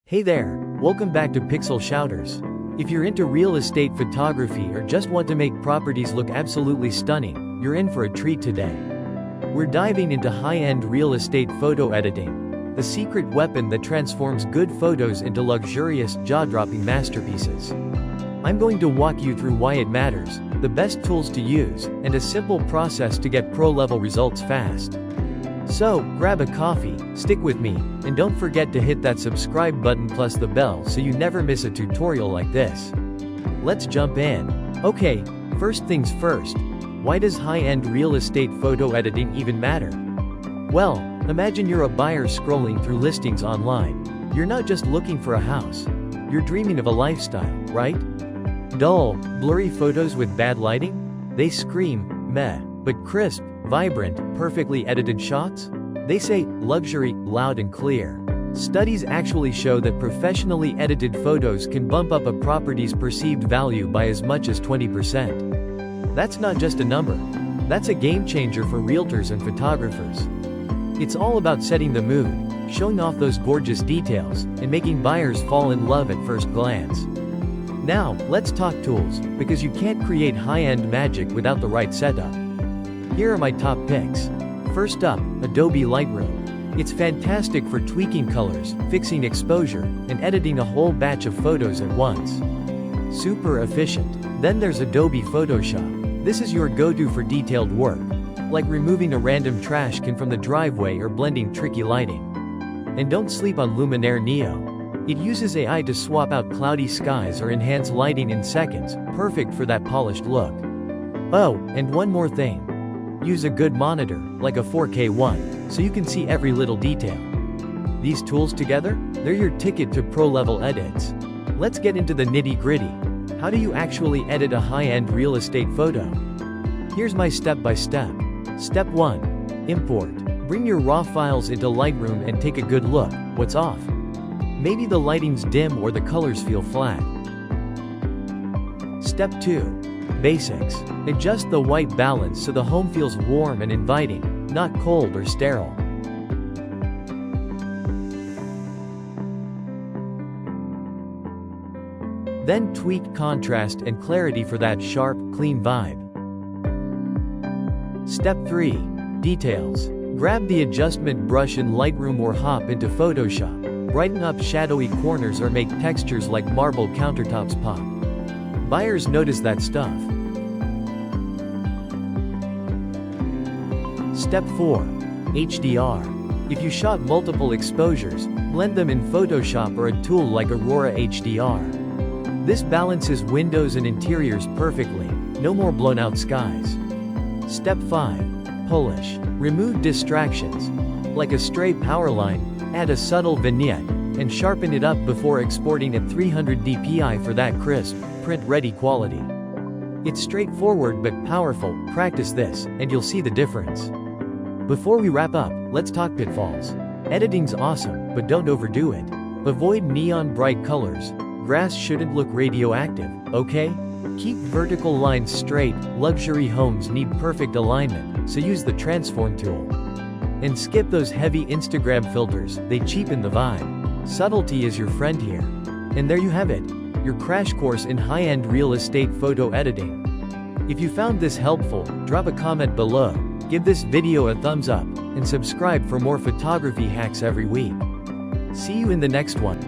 Hey there, welcome back to Pixel Shouters. If you're into real estate photography or just want to make properties look absolutely stunning, you're in for a treat today. We're diving into high-end real estate photo editing, the secret weapon that transforms good photos into luxurious, jaw-dropping masterpieces. I'm going to walk you through why it matters, the best tools to use, and a simple process to get pro-level results fast. So, grab a coffee, stick with me, and don't forget to hit that subscribe button plus the bell so you never miss a tutorial like this. Let's jump in. Okay, first things first. Why does high-end real estate photo editing even matter? Well, imagine you're a buyer scrolling through listings online. You're not just looking for a house. You're dreaming of a lifestyle, right? Dull, blurry photos with bad lighting? They scream, meh. But crisp, vibrant, perfectly edited shots? They say, luxury, loud and clear. Studies actually show that professionally edited photos can bump up a property's perceived value by as much as 20%. That's not just a number. That's a game changer for realtors and photographers. It's all about setting the mood, showing off those gorgeous details, and making buyers fall in love at first glance. Now, let's talk tools, because you can't create high-end magic without the right setup. Here are my top picks. First up, Adobe Lightroom. It's fantastic for tweaking colors, fixing exposure, and editing a whole batch of photos at once. Super efficient. Then there's Adobe Photoshop. This is your go-to for detailed work, like removing a random trash can from the driveway or blending tricky lighting. And don't sleep on Luminaire Neo. It uses AI to swap out cloudy skies or enhance lighting in seconds, perfect for that polished look. Oh, and one more thing. Use a good monitor, like a 4K one, so you can see every little detail. These tools together, they're your ticket to pro-level edits. Let's get into the nitty-gritty. How do you actually edit a high-end real estate photo? Here's my step-by-step. Step 1. Import. Bring your raw files into Lightroom and take a good look. What's off? Maybe the lighting's dim or the colors feel flat. Step 2. Basics. Adjust the white balance so the home feels warm and inviting, not cold or sterile. Then tweak contrast and clarity for that sharp, clean vibe. Step 3. Details. Grab the adjustment brush in Lightroom or hop into Photoshop. Brighten up shadowy corners or make textures like marble countertops pop. Buyers notice that stuff. Step 4. HDR. If you shot multiple exposures, blend them in Photoshop or a tool like Aurora HDR. This balances windows and interiors perfectly, no more blown out skies. Step 5. Polish. Remove distractions. Like a stray power line, add a subtle vignette, and sharpen it up before exporting at 300 dpi for that crisp, print-ready quality. It's straightforward but powerful. Practice this, and you'll see the difference. Before we wrap up, let's talk pitfalls. Editing's awesome, but don't overdo it. Avoid neon bright colors. Grass shouldn't look radioactive, okay? Keep vertical lines straight. Luxury homes need perfect alignment, so use the transform tool. And skip those heavy Instagram filters, they cheapen the vibe. Subtlety is your friend here. And there you have it, your crash course in high-end real estate photo editing. If you found this helpful, drop a comment below, give this video a thumbs up, and subscribe for more photography hacks every week. See you in the next one.